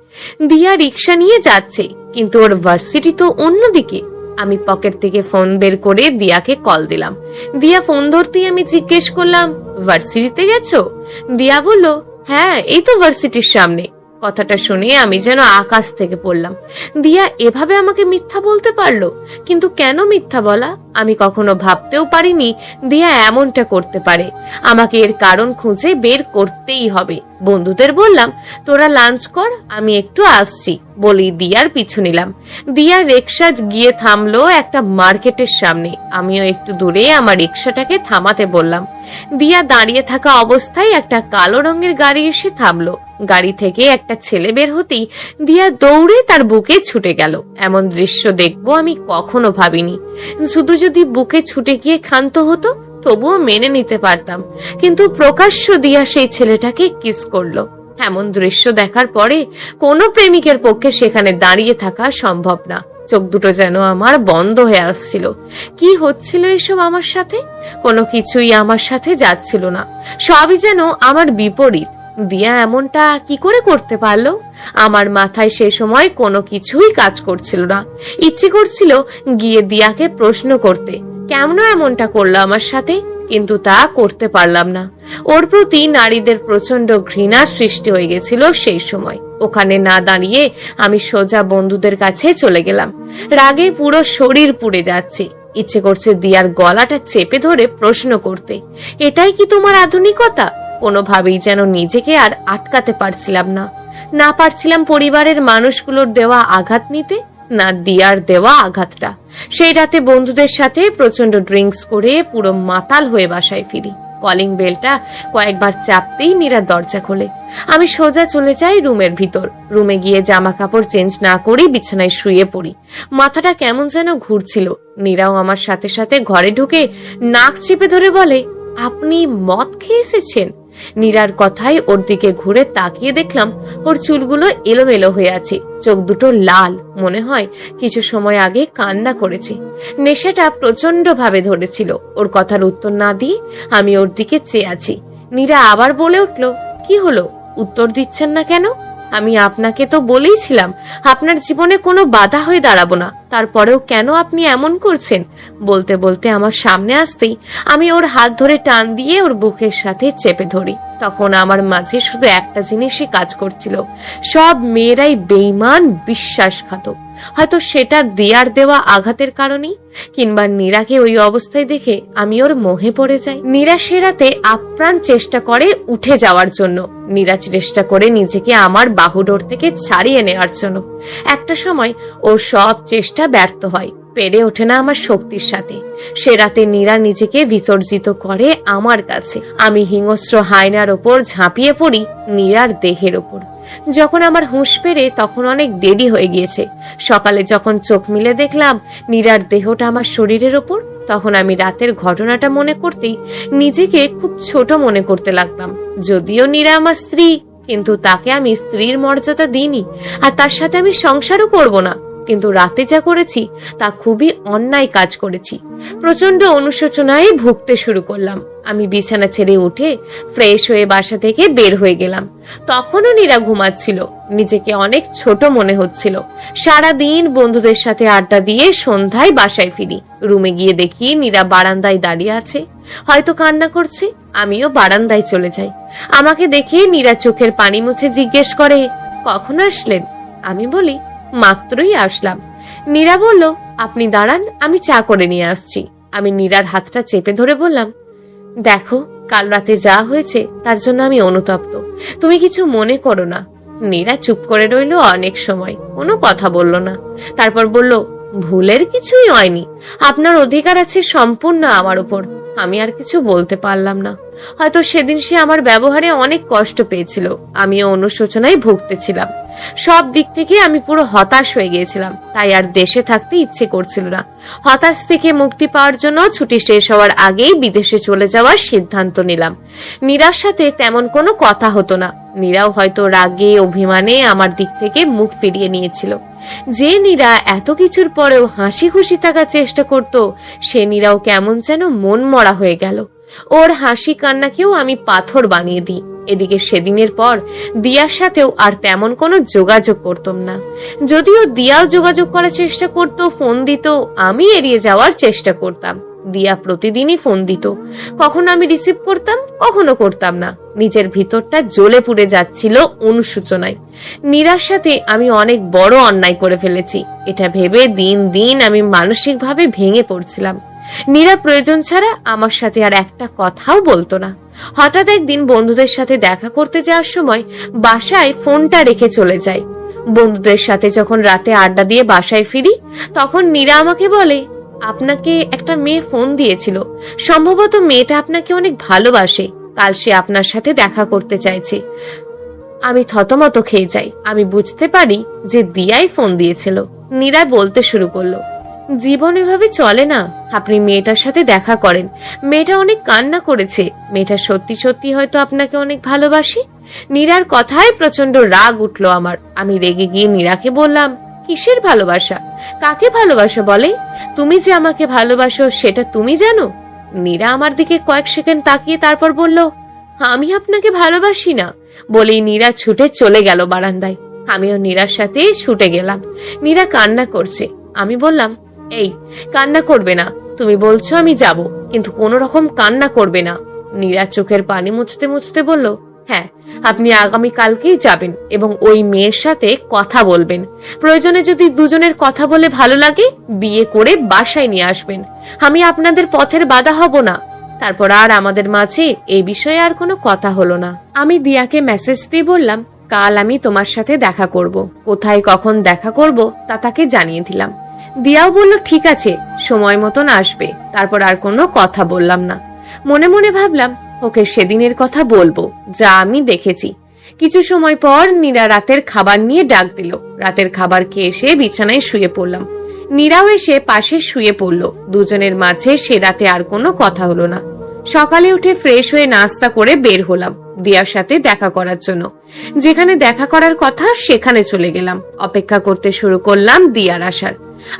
Speaker 1: দিয়া রিক্সা নিয়ে যাচ্ছে, কিন্তু ওর ভার্সিটি তো অন্যদিকে। আমি পকেট থেকে ফোন বের করে দিয়াকে কল দিলাম। দিয়া ফোন ধরতেই আমি জিজ্ঞেস করলাম, ভার্সিটিতে গেছো? দিয়া বলল, হ্যাঁ, এই তো ভার্সিটির সামনে। কথাটা শুনে আমি যেন আকাশ থেকে পড়লাম। দিয়া এভাবে আমাকে মিথ্যা বলতে পারলো? কিন্তু কেন মিথ্যা বলা? আমি কখনো ভাবতেও পারিনি দিয়া এমনটা করতে পারে। আমাকে এর কারণ খুঁজে বের করতেই হবে। বন্ধুদের বললাম, তোরা লাঞ্চ কর, আমি একটু আসছি। বলি দিয়ার পিছু নিলাম। দিয়া রিক্সা গিয়ে থামলো একটা মার্কেটের সামনে। আমিও একটু দূরে আমার রিক্সাটাকে থামাতে বললাম। দিয়া দাঁড়িয়ে থাকা অবস্থায় একটা কালো রঙের গাড়ি এসে থামলো। গাড়ি থেকে একটা ছেলে বের হতেই দিয়া দৌড়ে তার বুকে ছুটে গেল। এমন দৃশ্য দেখবো আমি কখনো ভাবিনি। শুধু যদি বুকে ছুটে গিয়ে ক্ষান্ত হতো তবুও মেনে নিতে পারতাম, কিন্তু প্রকাশ্য দিয়া সেই ছেলেটাকে কিস করলো। এমন দৃশ্য দেখার পরে কোনো প্রেমিকের পক্ষে সেখানে দাঁড়িয়ে থাকা সম্ভব না। চোখ দুটো যেন আমার বন্ধ হয়ে আসছিল। কি হচ্ছিল এসব আমার সাথে? কোনো কিছুই আমার সাথে যাচ্ছিল না। সবই যেন আমার বিপরীত। দিয়া এমনটা কি করে করতে পারলো? আমার মাথায় সে সময় কোনো কিছুই কাজ করছিল না। ইচ্ছে করছিল গিয়ে দিয়াকে প্রশ্ন করতে, কেমন এমনটা করলো আমার সাথে, কিন্তু তা করতে পারলাম না। ওর প্রতি নারীদের প্রচন্ড ঘৃণা সৃষ্টি হয়ে গেছিল সেই সময়। ওখানে না দাঁড়িয়ে আমি সোজা বন্ধুদের কাছে চলে গেলাম। রাগে পুরো শরীর পুড়ে যাচ্ছে। ইচ্ছে করছে দিয়ার গলাটা চেপে ধরে প্রশ্ন করতে, এটাই কি তোমার আধুনিকতা? কোনোভাবেই যেন নিজেকে আর আটকাতে পারছিলাম না। না পারছিলাম পরিবারের মানুষগুলোর দেওয়া আঘাত নিতে, না দিয়ার দেওয়া আঘাতটা। সেই রাতে বন্ধুদের সাথে প্রচন্ড ড্রিঙ্কস করে পুরো মাতাল হয়ে বাসায় ফিরি। কলিং বেলটা কয়েকবার চাপতেই নীরা দরজা খোলে। আমি সোজা চলে যাই রুমের ভিতর। রুমে গিয়ে জামা কাপড় চেঞ্জ না করেই বিছানায় শুয়ে পড়ি। মাথাটা কেমন যেন ঘুরছিল। নীরাও আমার সাথে সাথে ঘরে ঢুকে নাক চেপে ধরে বলে, আপনি মদ খেয়ে এসেছেন? নীরার কথায় ওর দিকে ঘুরে তাকিয়ে দেখলাম ওর চুলগুলো এলোমেলো হয়ে আছে, চোখ দুটো লাল, মনে হয় কিছু সময় আগে কান্না করেছে। নেশাটা প্রচন্ড ভাবে ধরেছিল। ওর কথার উত্তর না দিয়ে আমি ওর দিকে চেয়ে আছি। নীরা আবার বলে উঠল, কি হলো, উত্তর দিচ্ছেন না কেন? আমি আপনাকে তো বলেইছিলাম আপনার জীবনে কোনো বাধা হয়ে দাঁড়াবো না, তারপরেও কেন আপনি এমন করছেন? বলতে বলতে আমার সামনে আসতেই আমি ওর হাত ধরে টান দিয়ে ওর বুকের সাথে চেপে ধরি। তখন আমার মাঝে শুধু একটা জিনিসই কাজ করছিল, সব মেয়েরাই বেঈমান, বিশ্বাসঘাতক। হয়তো সেটা দিয়ার দেওয়া আঘাতের কারণেই, কিংবা নীরাকে ওই অবস্থায় দেখে আমি ওর মোহে পড়ে যাই। নীরা সে রাতে আপ্রাণ চেষ্টা করে উঠে যাওয়ার জন্য। নীরা চেষ্টা করে নিজেকে আমার বাহুডোর থেকে ছাড়িয়ে নেওয়ার জন্য। একটা সময় ওর সব চেষ্টা ব্যর্থ হয়, পেরে ওঠে না আমার শক্তির সাথে। সে রাতে নীরা নিজেকে বিসর্জিত করে আমার কাছে। আমি হিংস্র হায়নার ওপর ঝাঁপিয়ে পড়ি নীরার দেহের ওপর। যখন আমার হুঁশ ফেরে তখন অনেক দেরি হয়ে গিয়েছে। সকালে যখন চোখ মিলে দেখলাম নীরার দেহটা আমার শরীরের ওপর, তখন আমি রাতের ঘটনাটা মনে করতেই নিজেকে খুব ছোট মনে করতে লাগলাম। যদিও নীরা আমার স্ত্রী, কিন্তু তাকে আমি স্ত্রীর মর্যাদা দিইনি, আর তার সাথে আমি সংসারও করব না। কিন্তু রাতে যা করেছি তা খুবই অন্যায় কাজ করেছি। প্রচন্ড অনুশোচনায় ভুগতে শুরু করলাম। আমি বিছানা ছেড়ে উঠে ফ্রেশ হয়ে বাসা থেকে বের হয়ে গেলাম। তখনও নীরা ঘুমাচ্ছিল। নিজেকে অনেক ছোট মনে হচ্ছিল। সারাদিন বন্ধুদের সাথে আড্ডা দিয়ে সন্ধ্যায় বাসায় ফিরি। রুমে গিয়ে দেখি নীরা বারান্দায় দাঁড়িয়ে আছে, হয়তো কান্না করছে। আমিও বারান্দায় চলে যাই। আমাকে দেখে নীরা চোখের পানি মুছে জিজ্ঞেস করে, কখন আসলেন? আমি বলি, মাত্রই আসলাম। নীরা বলল, আপনি দাঁড়ান, আমি চা করে নিয়ে আসছি। আমি নীরার হাতটা চেপে ধরে বললাম, দেখো, কাল রাতে যা হয়েছে তার জন্য আমি অনুতপ্ত, তুমি কিছু মনে করো না। নীরা চুপ করে রইল অনেক সময়, কোনো কথা বলল না। তারপর বলল, ভুলের কিছুই হয়নি, আপনার অধিকার আছে সম্পূর্ণ আমার উপর। আমি আর কিছু বলতে পারলাম না। হয়তো সেদিন সে আমার ব্যবহারে অনেক কষ্ট পেয়েছিল। আমিও অনুশোচনায় ভুগতেছিলাম। সব দিক থেকে আমি পুরো হতাশ হয়ে গিয়েছিলাম, তাই আর দেশে থাকতে ইচ্ছে করছিল না। হতাশ থেকে মুক্তি পাওয়ার জন্য ছুটি শেষ হওয়ার আগেই বিদেশে চলে যাওয়ার সিদ্ধান্ত নিলাম। নীরার সাথে তেমন কোনো কথা হতো না। নীরাও হয়তো রাগে অভিমানে আমার দিক থেকে মুখ ফিরিয়ে নিয়েছিল। যে নীরা এত কিছুর পরেও হাসি খুশি থাকার চেষ্টা করত, সে নীরাও কেমন যেন মন মরা হয়ে গেল। ওর হাসি কান্নাকেও আমি পাথর বানিয়ে দিই। এদিকে সেদিনের পর দিয়ার সাথেও আর তেমন কোনো যোগাযোগ করতাম না। যদিও দিয়াও যোগাযোগ করার চেষ্টা করতো, ফোন দিত, আমি এড়িয়ে যাওয়ার চেষ্টা করতাম। দিয়া প্রতিদিনই ফোন দিত, কখনো আমি রিসিভ করতাম, কখনো করতাম না। নিজের ভিতরটা জ্বলে পুড়ে যাচ্ছিল অনুশোচনায়। নীরার সাথে আমি অনেক বড় অন্যায় করে ফেলেছি, এটা ভেবে দিন দিন আমি মানসিকভাবে ভেঙে পড়ছিলাম। নীরা প্রয়োজন ছাড়া আমার সাথে আর একটা কথাও বলতো না। হঠাৎ একদিন বন্ধুদের সাথে দেখা করতে যাওয়ার সময় বাসায় ফোনটা রেখে চলে যায়। বন্ধুদের সাথে যখন রাতে আড্ডা দিয়ে বাসায় ফিরি, তখন নীরা আমাকে বলে, আপনাকে একটা মেয়ে ফোন দিয়েছিল, সম্ভবত মেয়েটা আপনাকে অনেক ভালোবাসে, কাল সে আপনার সাথে দেখা করতে চাইছে। আমি থতমত খেয়ে যাই। আমি বুঝতে পারি যে দিয়াই ফোন দিয়েছিল। নীরা বলতে শুরু করলো, জীবন এভাবে চলে না, আপনি মেয়েটার সাথে দেখা করেন, মেয়েটা অনেক কান্না করেছে, মেয়েটা সত্যি সত্যি হয়তো আপনাকে অনেক ভালোবাসে। নীরার কথায় প্রচন্ড রাগ উঠলো আমার। আমি রেগে গিয়ে নীরাকে বললাম, কিসের ভালোবাসা? কাকে ভালোবাসা বলে? তুমি যে আমাকে ভালোবাসো সেটা তুমি জানো? নীরা আমার দিকে কয়েক সেকেন্ড তাকিয়ে তারপর বলল, আমি আপনাকে ভালোবাসি না, বলেই নীরা ছুটে চলে গেল বারান্দায়। আমিও নীরার সাথে ছুটে গেলাম। নীরা কান্না করছে। আমি বললাম, এই কান্না করবে না, তুমি বলছো আমি যাব, কিন্তু কোনো রকম কান্না করবে না। নীরা চোখের পানি মুছতে মুছতে বলল, হ্যাঁ, আপনি আগামীকালকেই যাবেন এবং ওই মেয়ের সাথে কথা বলবেন। প্রয়োজনে যদি দুজনের কথা বলে ভালো লাগে, বিয়ে করে বাসায় নিয়ে আসবেন। আমি আপনাদের পথের বাধা হব না। তারপর আর আমাদের মাঝে এই বিষয়ে আর কোনো কথা হলো না। আমি দিয়াকে মেসেজ দিয়ে বললাম, কাল আমি তোমার সাথে দেখা করব, কোথায় কখন দেখা করব তা তাকে জানিয়ে দিলাম। দিয়াও বলল ঠিক আছে, সময় মতন আসবে। তারপর আর কোনো কথা বললাম না। মনে মনে ভাবলাম ওকে সেদিনের কথা বলবো যা আমি দেখেছি। কিছু সময় পর নীরা রাতের খাবার নিয়ে ডাক দিল। রাতের খাবার খেয়ে এসে বিছানায় শুয়ে পড়লাম। নীরাও এসে পাশে শুয়ে পড়ল। দুজনের মাঝে সে রাতে আর কোনো কথা হলো না। সকালে উঠে ফ্রেশ হয়ে নাস্তা করে বের হলাম দিয়ার সাথে দেখা করার জন্য। যেখানে দেখা করার কথা সেখানে চলে গেলাম। অপেক্ষা করতে শুরু করলাম দিয়ার আসার।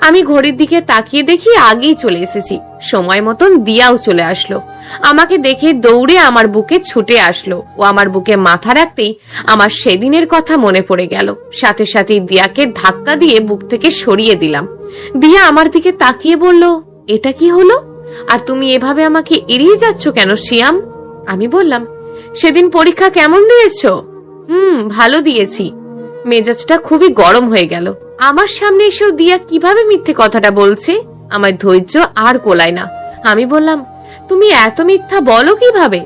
Speaker 1: আমি ঘড়ির দিকে তাকিয়ে দেখি আগেই চলে এসেছি। সময় মতন দিয়াও চলে আসলো। আমাকে দেখে দৌড়ে আমার বুকে ছুটে আসলো। ও আমার বুকে মাথা রাখতেই আমার সেদিনের কথা মনে পড়ে গেল। সাথে সাথে দিয়াকে ধাক্কা দিয়ে বুক থেকে সরিয়ে দিলাম। দিয়া আমার দিকে তাকিয়ে বলল, এটা কি হলো? আর তুমি এভাবে আমাকে এড়িয়ে যাচ্ছ কেন শিয়াম? আমি বললাম, সেদিন পরীক্ষা কেমন দিয়েছো? ভালো দিয়েছি। মেজাজটা খুবই গরম হয়ে গেল। আমার সামনে এসেও দিয়া কিভাবে মিথ্যে কথাটা বলছে? আমার ধৈর্য আর কোলায় না। আমি বললাম, তুমি এত মিথ্যা বলো কিভাবে?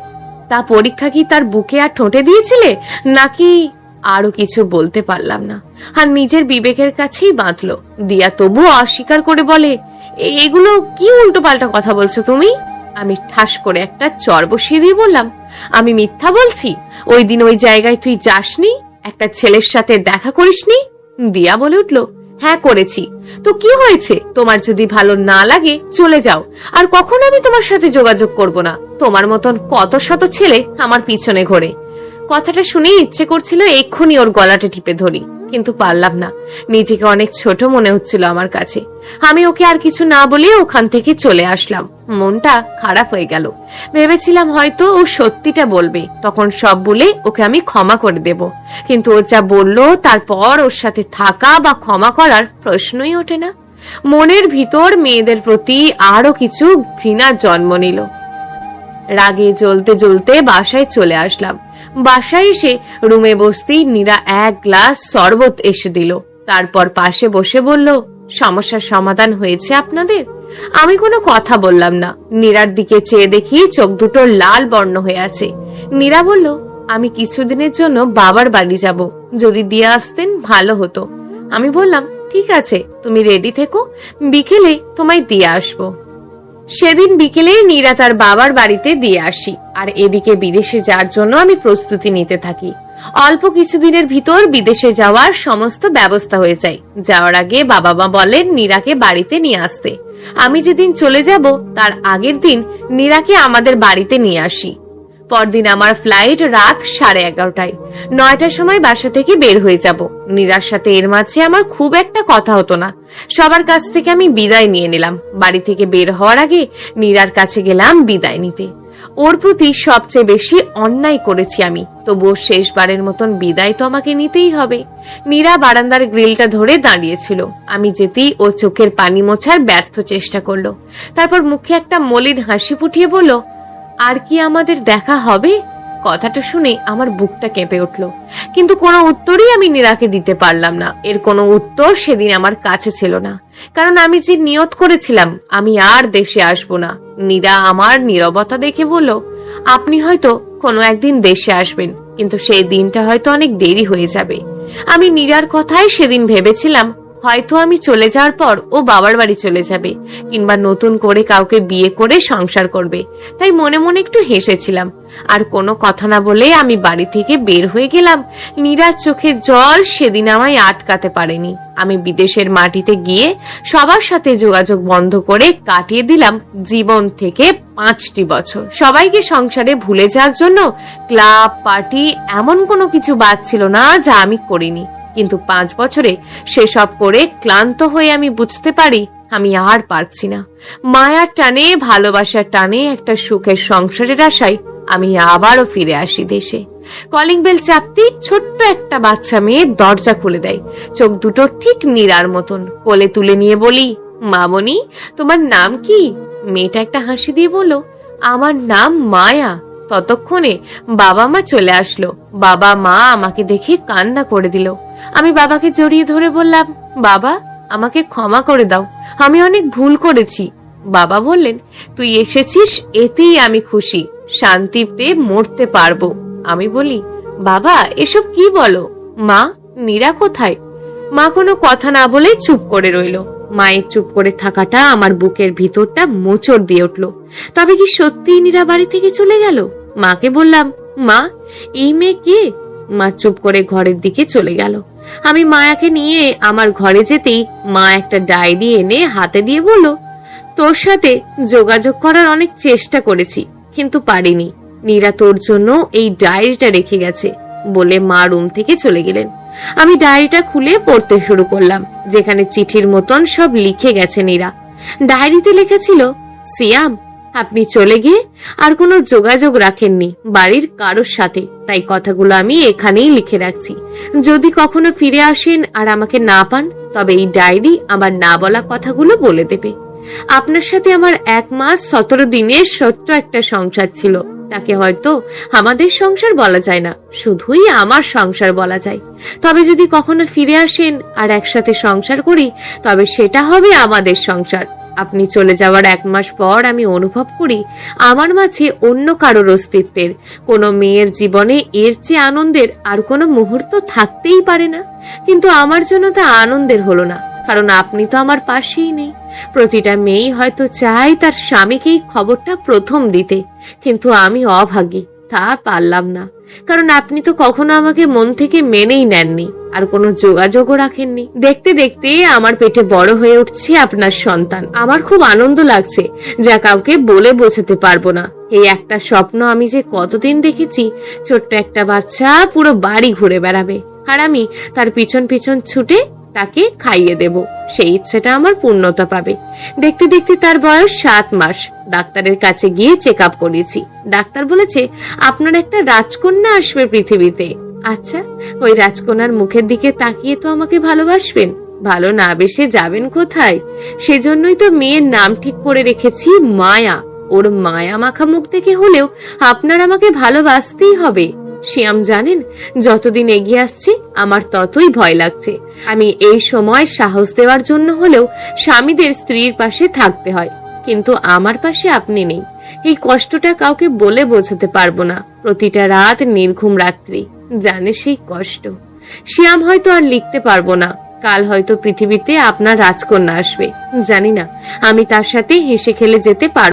Speaker 1: তা পরীক্ষা কি তার বুকে আর ঠোঁটে দিয়েছিলে নাকি? আরো কিছু বলতে পারলাম না, আর নিজের বিবেকের কাছেই বাঁধলো। দিয়া তবুও অস্বীকার করে বলে, এগুলো কি উল্টো পাল্টা কথা বলছো তুমি? আমি ঠাস করে একটা চর বসিয়ে দিয়ে বললাম, আমি মিথ্যা বলছি? ওই দিন ওই জায়গায় তুই যাসনি, একটা ছেলের সাথে দেখা করিসনি? দিয়া বলে উঠলো, হ্যাঁ করেছি। তো কি হয়েছে? তোমার যদি ভালো না লাগে চলে যাও, আর কখনো আমি তোমার সাথে যোগাযোগ করব না। তোমার মতন কত শত ছেলে আমার পিছনে ঘোরে। কথাটা শুনেই ইচ্ছে করছিল এক্ষুনি ওর গলাটা টিপে ধরি, কিন্তু পারলাম না। নিজেকে অনেক ছোট মনে হচ্ছিল আমার কাছে। আমি ওকে আর কিছু না বলে ওখান থেকে চলে আসলাম। মনটা খারাপ হয়ে গেল। ভেবেছিলাম হয়তো ও সত্যিটা বলবে, তখন সব বলে ওকে আমি ক্ষমা করে দেব। কিন্তু ও যা বললো তারপর ওর সাথে থাকা বা ক্ষমা করার প্রশ্নই ওঠে না। মনের ভিতর মেয়েদের প্রতি আরো কিছু ঘৃণার জন্ম নিল। রাগে জ্বলতে জ্বলতে বাসায় চলে আসলাম। বাসায় এসে রুমে বসতেই নীরা এক গ্লাস শরবত এসে দিল। তারপর পাশে বসে বলল, সমস্যার সমাধান হয়েছে আপনাদের? আমি কোনো কথা বললাম না। নীরার দিকে চেয়ে দেখি চোখ দুটো লাল বর্ণ হয়ে আছে। নীরা বলল, আমি কিছুদিনের জন্য বাবার বাড়ি যাব, যদি দিয়ে আসতেন ভালো হতো। আমি বললাম, ঠিক আছে, তুমি রেডি থেকো, বিকেলে তোমায় দিয়ে আসবো। সেদিন বিকেলে নীরা তার বাবার বাড়িতে দিয়ে আসি, আর এদিকে বিদেশে যাওয়ার জন্য আমি প্রস্তুতি নিতে থাকি। অল্প কিছুদিনের ভিতর বিদেশে যাওয়ার সমস্ত ব্যবস্থা হয়ে যায়। যাওয়ার আগে বাবা মা বলেন নীরাকে বাড়িতে নিয়ে আসতে। আমি যেদিন চলে যাব তার আগের দিন নীরাকে আমাদের বাড়িতে নিয়ে আসি। পরদিন আমার ফ্লাইট রাত 11:30টায়। 9টার সময় বাসা থেকে বের হয়ে যাব। নীরার সাথে এর মাঝে আমার খুব একটা কথা হতো না। সবার কাছ থেকে আমি বিদায় নিয়ে নিলাম। বাড়ি থেকে বের হওয়ার আগে নীরার কাছে গেলাম বিদায় নিতে। ওর প্রতি সবচেয়ে বেশি অন্যায় করেছি আমি, তবুও শেষবারের মতন বিদায় তো আমাকে নিতেই হবে। নীরা বারান্দার গ্রিলটা ধরে দাঁড়িয়েছিল। আমি যেতেই ও চোখের পানি মোছার ব্যর্থ চেষ্টা করলো। তারপর মুখে একটা মলিন হাসি ফুটিয়ে বলল, আর কি আমাদের দেখা হবে? কথাটা শুনে আমার বুকটা কেঁপে উঠল, কিন্তু কোনো উত্তরই আমি নীরাকে দিতে পারলাম না। এর কোনো উত্তর সেদিন আমার কাছে ছিল না, কারণ আমি যে নিয়ত করেছিলাম আমি আর দেশে আসবো না। নীরা আমার নীরবতা দেখে বলল, আপনি হয়তো কোনো একদিন দেশে আসবেন, কিন্তু সেই দিনটা হয়তো অনেক দেরি হয়ে যাবে। আমি নীরার কথাই সেদিন ভেবেছিলাম হয়তো আমি চলে যাওয়ার পর ও বাবার বাড়ি চলে যাবে, কিংবা নতুন করে কাউকে বিয়ে করে সংসার করবে। তাই মনে মনে একটু হেসেছিলাম। আর কোনো কথা না বলে আমি বাড়ি থেকে বের হয়ে গেলাম। নীরার চোখে জল সেদিন আমায় আটকাতে পারেনি। আমি বিদেশের মাটিতে গিয়ে সবার সাথে যোগাযোগ বন্ধ করে কাটিয়ে দিলাম জীবন থেকে 5টি বছর। সবাইকে সংসারে ভুলে যাওয়ার জন্য ক্লাব পার্টি এমন কোনো কিছু বাদ ছিল না যা আমি করিনি। কিন্তু 5 বছরে সেসব করে ক্লান্ত হয়ে আমি বুঝতে পারি আমি আর পারছি না। মায়ার টানে, ভালোবাসার টানে একটা সুখের সংসারের আশায় আমি আবারও ফিরে আসি দেশে। কলিং বেল চাপতেই ছোট্ট একটা বাচ্চা মেয়ে দরজা খুলে দেয়, চোখ দুটো ঠিক নীরার মতন। কোলে তুলে নিয়ে বলি, মামনি, তোমার নাম কি? মেয়েটা একটা হাসি দিয়ে বলল, আমার নাম মায়া। ততক্ষণে বাবা মা চলে আসলো। বাবা মা আমাকে দেখে কান্না করে দিল। আমি বাবাকে জড়িয়ে ধরে বললাম, বাবা, আমাকে ক্ষমা করে দাও, আমি অনেক ভুল করেছি। বাবা বললেন, তুই এসেছিস এতেই আমি খুশি, শান্তিতে মরতে পারবো। আমি বলি, বাবা এসব কি বলো? মা, নীরা কোথায়? মা কোনো কথা না বলে চুপ করে রইল। মায়ের চুপ করে থাকাটা আমার বুকের ভিতরটা মোচড় দিয়ে উঠল। তবে কি সত্যিই নীরা বাড়ি থেকে চলে গেল? মাকে বললাম, মা, এই মেয়ে কে? মা চুপ করে ঘরের দিকে চলে গেল। আমি মায়াকে নিয়ে আমার ঘরে যেতেই মা একটা ডায়েরি এনে হাতে দিয়ে বলল, তোর সাথে যোগাযোগ করার অনেক চেষ্টা করেছি, কিন্তু পারিনি। নীরা তোর জন্য এই ডায়েরিটা রেখে গেছে বলে মা রুম থেকে চলে গেলেন। আমি ডায়েরিটা খুলে পড়তে শুরু করলাম, যেখানে চিঠির মতন সব লিখে গেছে নীরা। ডায়েরিতে লেখা ছিল, সিয়াম, আপনি চলে গিয়ে আর কোনো যোগাযোগ রাখেননি বাড়ির কারোর সাথে, তাই কথাগুলো আমি এখানেই লিখে রাখছি। যদি কখনো ফিরে আসেন আর আমাকে না পান, তবে এই ডায়েরি আমার না বলা কথাগুলো বলে দেবে। আপনার সাথে আমার 1 মাস 17 দিনের ছোট্ট একটা সংসার ছিল, তাকে হয়তো আমাদের সংসার বলা যায় না, শুধুই আমার সংসার বলা যায়। তবে যদি কখনো ফিরে আসেন আর একসাথে সংসার করি, তবে সেটা হবে আমাদের সংসার। আপনি চলে যাওয়ার 1 মাস পর আমি অনুভব করি আমার মাঝে অন্য কারোর অস্তিত্বের। কোনো মেয়ের জীবনে এর চেয়ে আনন্দের আর কোনো মুহূর্ত থাকতেই পারে না, কিন্তু আমার জন্য তা আনন্দের হলো না, কারণ আপনি তো আমার পাশেই নেই। প্রতিটা মেয়েই হয়তো চায় তার স্বামীকেই খবরটা প্রথম দিতে, কিন্তু আমি অভাগী, তা পারলাম না, কারণ আপনি তো কখনো আমাকে মন থেকে মেনেই নেননি আর কোনো যোগাযোগও রাখেননি। দেখতে দেখতে আমার পেটে বড় হয়ে উঠছে আপনার সন্তান। আমার খুব আনন্দ লাগছে, যা কাউকে বলে বোঝাতে পারবো না। এই একটা স্বপ্ন আমি যে কতদিন দেখেছি, ছোট্ট একটা বাচ্চা পুরো বাড়ি ঘুরে বেড়াবে আর আমি তার পিছন পিছন ছুটে তাকে খাইয়ে দেব, সেই ইচ্ছেটা আমার পূর্ণতা পাবে। দেখতে দেখতে তার বয়স 7 মাস। ডাক্তারের কাছে গিয়ে চেক আপ করেছি। ডাক্তার বলেছে, আপনার একটা রাজকন্যা আসবে পৃথিবীতে। আচ্ছা, ওই রাজকন্যার মুখের দিকে তাকিয়ে তো আমাকে ভালোবাসবেন, ভালো না বেশে যাবেন কোথায়? সেজন্যই তো মেয়ের নাম ঠিক করে রেখেছি মায়া। ওর মায়া মাখা মুখ দেখে হলেও আপনার আমাকে ভালোবাসতেই হবে। শ্যাম জানেন, যতদিন এগিয়ে আসছে আমার ততই ভয় লাগছে। আমি এই সময় সাহস দেওয়ার জন্য হলেও স্বামীদের স্ত্রীর পাশে থাকতে হয়, কিন্তু আমার পাশে আপনি নেই। এই কষ্টটা কাউকে বলে বোঝাতে পারবো না। প্রতিটা রাত নির্ঘুম রাত্রি, জানে সেই কষ্ট। শ্যাম হয়তো আর লিখতে পারবো না, কাল হয়তো পৃথিবীতে আপনার রাজকন্যা আসবে, জানি না। আমি তার সাথে হেসে খেলে যেতে পারবো।